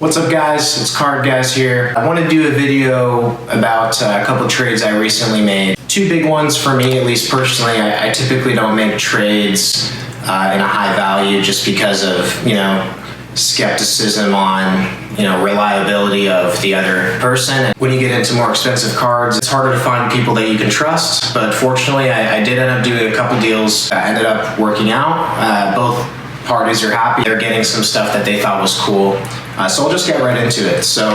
What's up guys, it's Card Guys here. I want to do a video about a couple of trades I recently made. Two big ones for me, at least personally. I typically don't make trades in a high value just because of, skepticism on, reliability of the other person. When you get into more expensive cards, it's harder to find people that you can trust, but fortunately I did end up doing a couple deals that ended up working out. Both parties are happy. They're getting some stuff that they thought was cool. So I'll just get right into it. So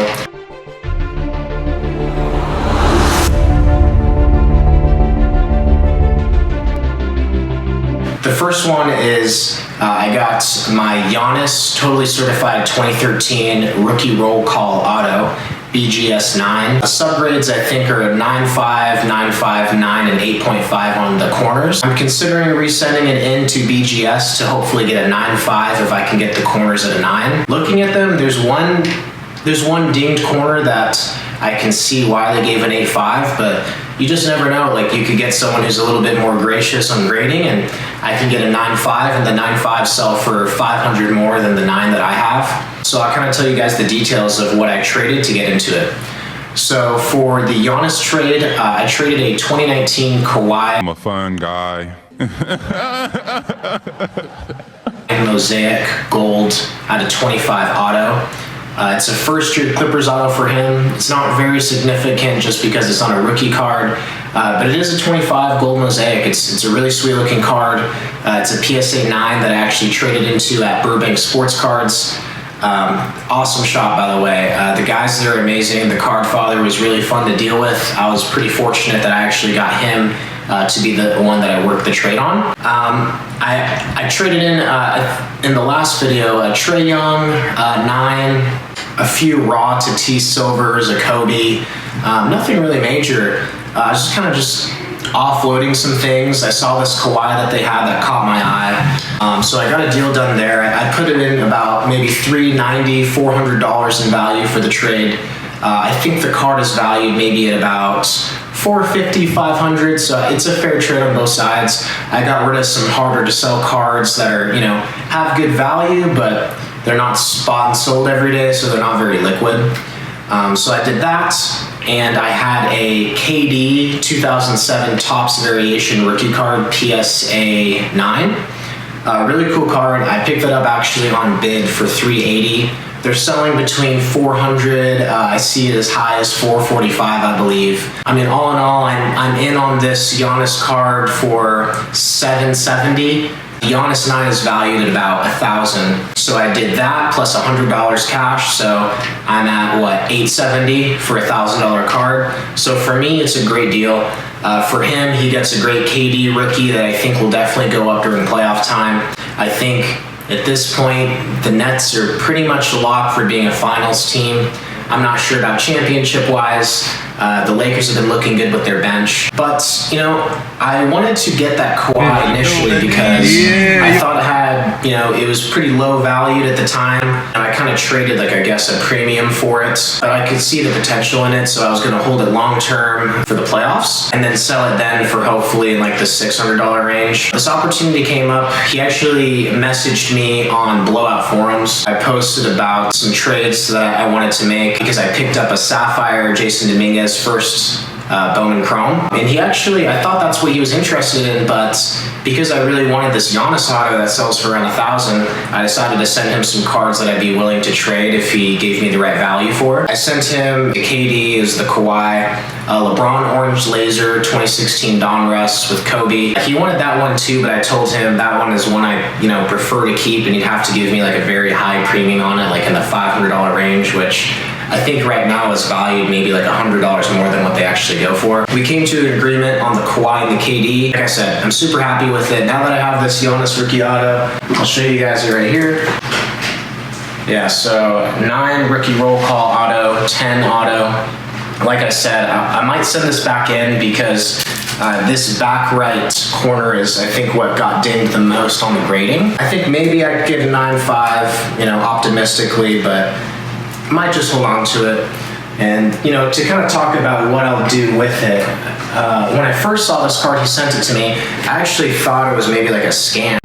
the first one is I got my Giannis Totally Certified 2013 Rookie Roll Call Auto BGS 9. The subgrades I think are 9.5, 9.5, 9, and 8.5 on the corners. I'm considering resending it into BGS to hopefully get a 9.5 if I can get the corners at a 9. Looking at them, there's one dinged corner that I can see why they gave an 8.5, but you just never know. Like, you could get someone who's a little bit more gracious on grading, and I can get a 9.5, and the 9.5 sell for 500 more than the 9 that I have. So I'll kind of tell you guys the details of what I traded to get into it. So for the Giannis trade, I traded a 2019 Kawhi. I'm a fun guy. Mosaic Gold out of 25 auto. It's a first-year Clippers auto for him. It's not very significant just because it's on a rookie card, but it is a 25 gold mosaic. It's a really sweet-looking card. It's a PSA 9 that I actually traded into at Burbank Sports Cards. Awesome shop, by the way. The guys there are amazing. The card father was really fun to deal with. I was pretty fortunate that I actually got him to be the one that I worked the trade on. I traded in the last video, a Trae Young, 9, a few raw Tatis Silvers, a Kobe, nothing really major. Just kind of offloading some things. I saw this Kawhi that they had that caught my eye. So I got a deal done there. I put it in about maybe $390, $400 in value for the trade. I think the card is valued maybe at about $450, $500, so it's a fair trade on both sides. I got rid of some harder to sell cards that are, have good value, but they're not spot and sold every day, so they're not very liquid. So I did that, and I had a KD 2007 Topps Variation rookie card, PSA 9. Really cool card. I picked it up actually on bid for $380. They're selling between $400. I see it as high as $445, I believe. I mean, all in all, I'm in on this Giannis card for $770. Giannis 9 is valued at about $1,000. So I did that plus $100 cash. So I'm at what, $870 for a $1,000 card. So for me, it's a great deal. For him, he gets a great KD rookie that I think will definitely go up during playoff time. I think at this point, the Nets are pretty much locked for being a finals team. I'm not sure about championship-wise. The Lakers have been looking good with their bench. But, I wanted to get that Kawhi initially because I thought it had, it was pretty low valued at the time. And I kind of traded, a premium for it. But I could see the potential in it, so I was going to hold it long-term for the playoffs and then sell it then for hopefully in the $600 range. This opportunity came up. He actually messaged me on Blowout Forums. I posted about some trades that I wanted to make because I picked up a Sapphire Jason Dominguez first Bowman Chrome, and I thought that's what he was interested in, but because I really wanted this Giannis auto that sells for around $1,000, I decided to send him some cards that I'd be willing to trade if he gave me the right value for it. I sent him the KD, is the Kawhi, LeBron Orange Laser 2016 Donruss with Kobe. He wanted that one too, but I told him that one is one I prefer to keep, and he'd have to give me a very high premium on it, in the $500 range, which I think right now is valued maybe $100 more than what they actually go for. We came to an agreement on the Kawhi and the KD. Like I said, I'm super happy with it. Now that I have this Giannis rookie auto, I'll show you guys it right here. Yeah, so 9 rookie roll call auto, 10 auto. Like I said, I might send this back in because this back right corner is, I think, what got dinged the most on the grading. I think maybe I'd get a 9.5, optimistically, but I might just hold on to it. And, to kind of talk about what I'll do with it, when I first saw this card, he sent it to me, I actually thought it was maybe a scam.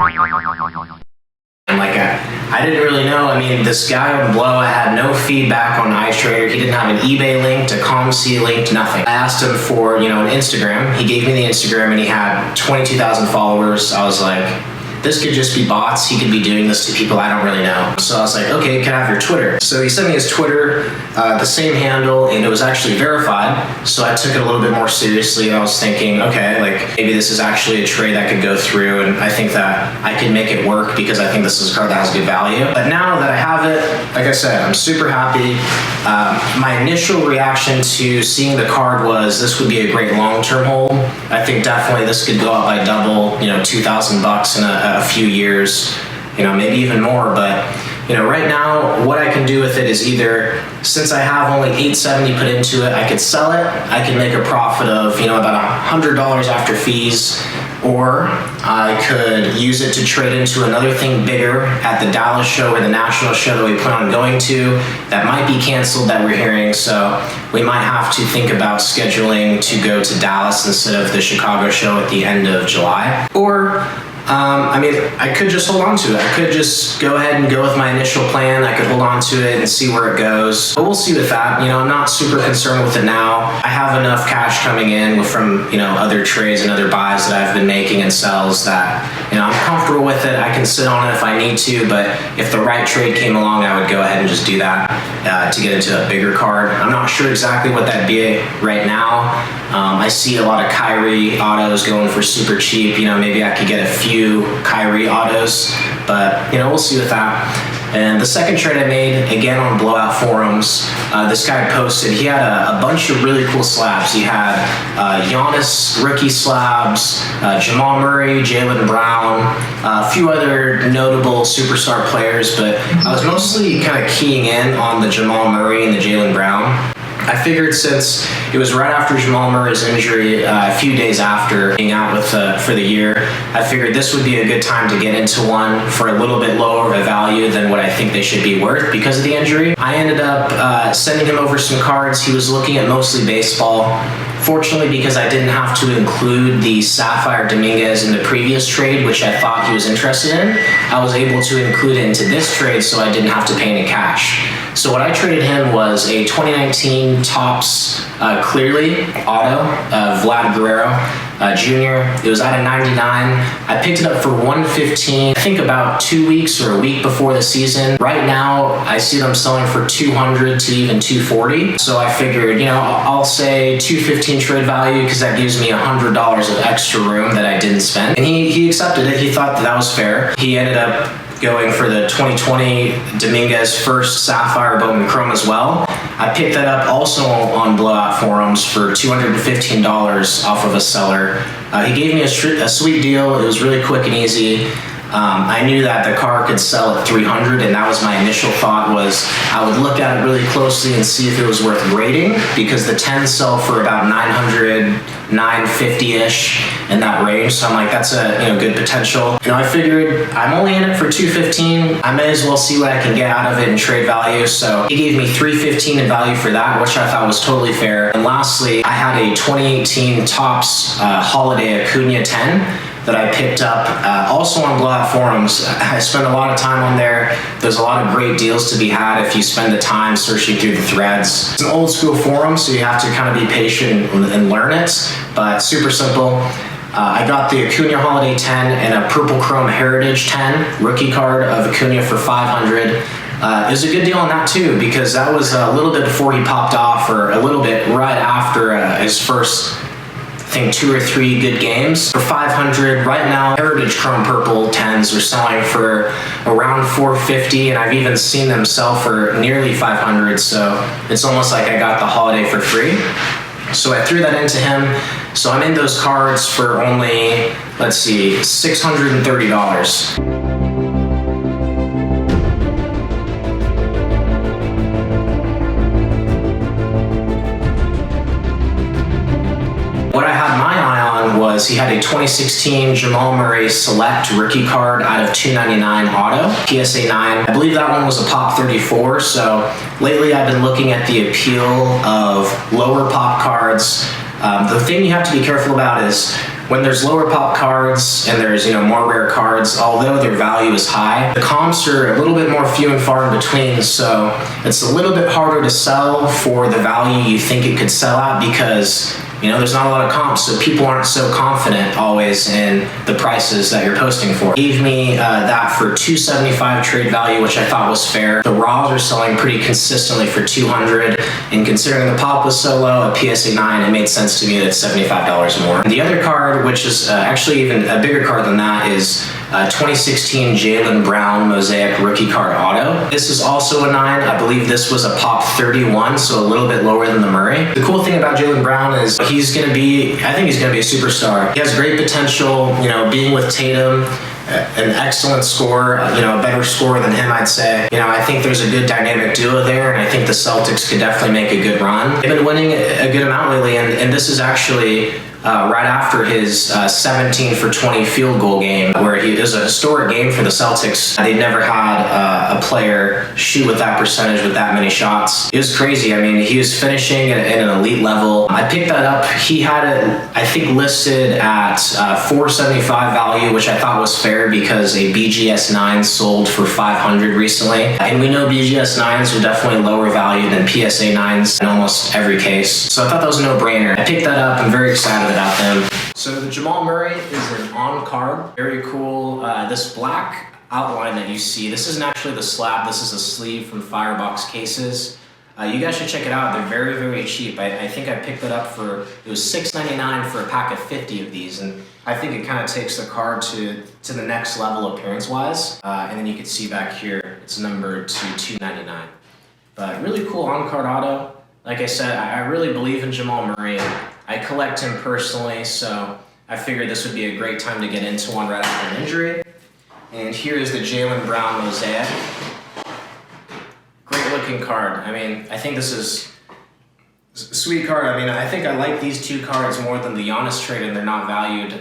I didn't really know. I mean, this guy on Blow, I had no feedback on iTrader. He didn't have an eBay link, a ComC link, nothing. I asked him for, an Instagram. He gave me the Instagram and he had 22,000 followers. I was like, this could just be bots. He could be doing this to people I don't really know. So I was like, okay, can I have your Twitter? So he sent me his Twitter, the same handle, and it was actually verified. So I took it a little bit more seriously, and I was thinking, okay, like maybe this is actually a trade that could go through, and I think that I could make it work because I think this is a card that has good value. But now that I have it, like I said, I'm super happy. My initial reaction to seeing the card was this would be a great long-term hold. I think definitely this could go up by double, $2,000 in a few years, maybe even more. But right now what I can do with it is either, since I have only $870 put into it, I could sell it. I can make a profit of about $100 after fees, or I could use it to trade into another thing bigger at the Dallas show or the national show that we plan on going to that might be canceled, that we're hearing. So we might have to think about scheduling to go to Dallas instead of the Chicago show at the end of July. Or I could just hold on to it. I could just go ahead and go with my initial plan. I could hold on to it and see where it goes. But we'll see with that. I'm not super concerned with it now. I have enough cash coming in from, other trades and other buys that I've been making and sells that, I'm comfortable with it. I can sit on it if I need to, but if the right trade came along, I would go ahead and just do that to get into a bigger card. I'm not sure exactly what that'd be right now. I see a lot of Kyrie autos going for super cheap. Maybe I could get a few Kyrie autos, but we'll see with that. And the second trade I made, again on Blowout forums, this guy posted, he had a bunch of really cool slabs. He had Giannis rookie slabs, Jamal Murray, Jaylen Brown, a few other notable superstar players, but I was mostly kind of keying in on the Jamal Murray and the Jaylen Brown. I figured since it was right after Jamal Murray's injury, a few days after being out for the year, I figured this would be a good time to get into one for a little bit lower of a value than what I think they should be worth because of the injury. I ended up sending him over some cards. He was looking at mostly baseball. Fortunately, because I didn't have to include the Sapphire Dominguez in the previous trade, which I thought he was interested in, I was able to include it into this trade so I didn't have to pay any cash. So what I traded him was a 2019 Topps Clearly auto, Vlad Guerrero Jr. It was out of 99. I picked it up for $115, I think about 2 weeks or a week before the season. Right now, I see them selling for $200 to even $240. So I figured, I'll say $215 trade value because that gives me $100 of extra room that I didn't spend. And he accepted it. He thought that was fair. He ended up going for the 2020 Dominguez first Sapphire Bowman Chrome as well. I picked that up also on Blowout forums for $215 off of a seller. He gave me a sweet deal. It was really quick and easy. I knew that the car could sell at $300, and that was my initial thought. Was I would look at it really closely and see if it was worth grading, because the 10s sell for about $900, $950-ish in that range. So I'm like, that's a good potential. I figured I'm only in it for $215. I may as well see what I can get out of it in trade value. So he gave me $315 in value for that, which I thought was totally fair. And lastly, I had a 2018 Topps Holiday Acuna 10 that I picked up also on Blowout forums. I spent a lot of time on there. There's a lot of great deals to be had if you spend the time searching through the threads. It's an old school forum, so you have to kind of be patient and learn it, but super simple. I got the Acuna Holiday 10 and a Purple Chrome Heritage 10 rookie card of Acuna for $500. It was a good deal on that too, because that was a little bit before he popped off, or a little bit right after his first, I think, 2 or 3 good games. For $500 right now, Heritage Chrome Purple 10s are selling for around $450, and I've even seen them sell for nearly $500. So it's almost like I got the holiday for free. So I threw that into him. So I'm in those cards for only, let's see, $630. What I had my eye on was he had a 2016 Jamal Murray Select rookie card out of $299 auto, PSA 9. I believe that one was a pop 34, so lately I've been looking at the appeal of lower pop cards. The thing you have to be careful about is When there's lower pop cards and there's, more rare cards, although their value is high, the comps are a little bit more few and far in between, so it's a little bit harder to sell for the value you think it could sell at because there's not a lot of comps, so people aren't so confident always in the prices that you're posting for. Gave me that for $275 trade value, which I thought was fair. The raws are selling pretty consistently for $200, and considering the pop was so low, a PSA 9, it made sense to me that it's $75 more. And the other card, which is actually even a bigger card than that, is 2016 Jaylen Brown Mosaic Rookie Card Auto. This is also a 9. I believe this was a pop 31, so a little bit lower than the Murray. The cool thing about Jaylen Brown is I think he's gonna be a superstar. He has great potential, being with Tatum, an excellent scorer, a better scorer than him, I'd say. I think there's a good dynamic duo there, and I think the Celtics could definitely make a good run. They've been winning a good amount lately, and this is actually right after his 17 for 20 field goal game, where it was a historic game for the Celtics. They'd never had a player shoot with that percentage with that many shots. It was crazy. I mean, he was finishing at an elite level. I picked that up. He had it, I think, listed at $475 value, which I thought was fair because a BGS 9 sold for $500 recently. And we know BGS 9s are definitely lower value than PSA 9s in almost every case. So I thought that was a no-brainer. I picked that up. I'm very excited about them. So the Jamal Murray is an on card. Very cool. This black outline that you see, this isn't actually the slab, this is a sleeve from Firebox Cases. You guys should check it out. They're very, very cheap. I think I picked it up for, it was $6.99 for a pack of 50 of these, and I think it kind of takes the card to the next level appearance-wise. And then you can see back here, it's numbered to $2.99. But really cool on-card auto. Like I said, I really believe in Jamal Murray. I collect him personally, so I figured this would be a great time to get into one right after an injury. And here is the Jaylen Brown Mosaic. Great looking card. I mean, I think this is a sweet card. I mean, I think I like these two cards more than the Giannis trade, and they're not valued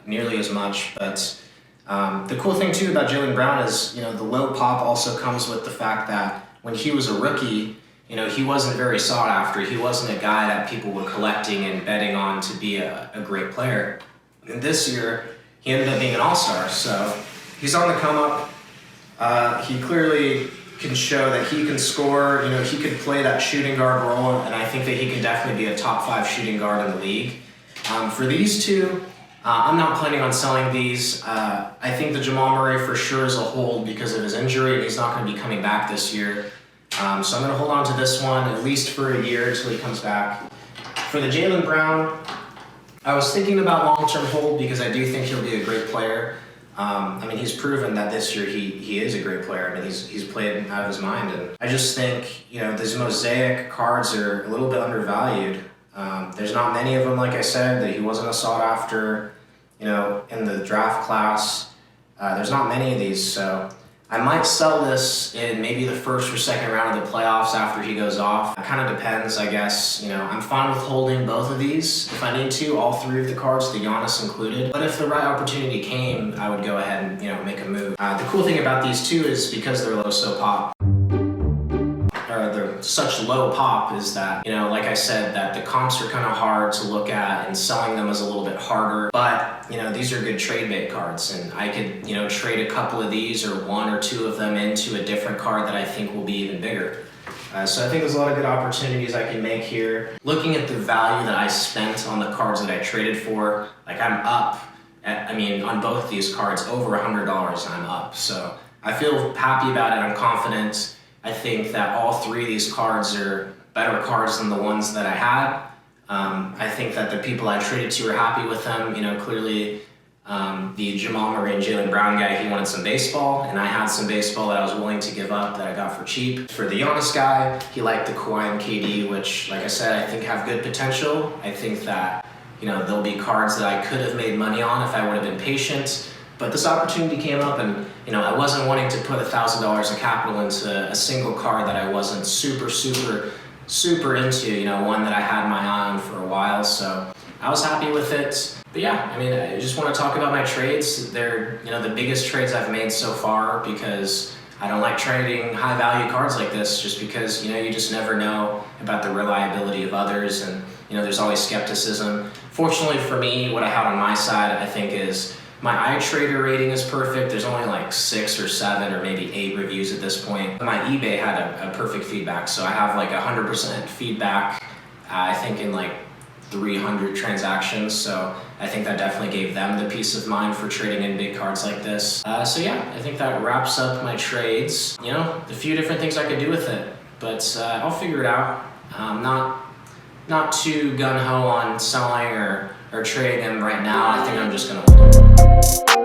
nearly as much. But the cool thing too about Jaylen Brown is, the low pop also comes with the fact that when he was a rookie, he wasn't very sought after. He wasn't a guy that people were collecting and betting on to be a great player. And this year, he ended up being an all-star, so he's on the come up. He clearly can show that he can score. He could play that shooting guard role, and I think that he can definitely be a top 5 shooting guard in the league. For these two, I'm not planning on selling these. I think the Jamal Murray for sure is a hold because of his injury, and he's not going to be coming back this year. So I'm going to hold on to this one at least for a year until he comes back. For the Jaylen Brown, I was thinking about long-term hold because I do think he'll be a great player. I mean, he's proven that this year he is a great player. I mean, he's played out of his mind, and I just think these Mosaic cards are a little bit undervalued. There's not many of them, like I said, that he wasn't a sought after, in the draft class. There's not many of these, so I might sell this in maybe the first or second round of the playoffs after he goes off. It kind of depends, I guess. I'm fine with holding both of these if I need to, all 3 of the cards, the Giannis included. But if the right opportunity came, I would go ahead and make a move. The cool thing about these two is because they're they're such low pop is that, like I said, that the comps are kind of hard to look at, and selling them is a little bit harder. But, these are good trade bait cards, and I could, trade a couple of these or 1 or 2 of them into a different card that I think will be even bigger. So I think there's a lot of good opportunities I can make here. Looking at the value that I spent on the cards that I traded for, like I'm up, on both these cards, over $100 I'm up. So I feel happy about it, I'm confident. I think that all 3 of these cards are better cards than the ones that I had. I think that the people I traded to are happy with them. Clearly the Jamal Murray and Jaylen Brown guy, he wanted some baseball, and I had some baseball that I was willing to give up that I got for cheap. For the Giannis guy, he liked the Kawhi and KD, which, like I said, I think have good potential. I think that, there'll be cards that I could have made money on if I would have been patient. But this opportunity came up, and I wasn't wanting to put $1,000 of capital into a single card that I wasn't super into, one that I had my eye on for a while. So I was happy with it. But yeah, I just want to talk about my trades. They're the biggest trades I've made so far because I don't like trading high value cards like this, just because you just never know about the reliability of others, and there's always skepticism. Fortunately for me, what I have on my side, I think, is my iTrader rating is perfect. There's only like 6 or 7 or maybe 8 reviews at this point. My eBay had a perfect feedback, so I have like 100% feedback, I think in like 300 transactions, so I think that definitely gave them the peace of mind for trading in big cards like this. So yeah, I think that wraps up my trades. You know, a few different things I could do with it, but I'll figure it out. Not too gung-ho on selling or trading them right now. I think I'm just gonna hold them.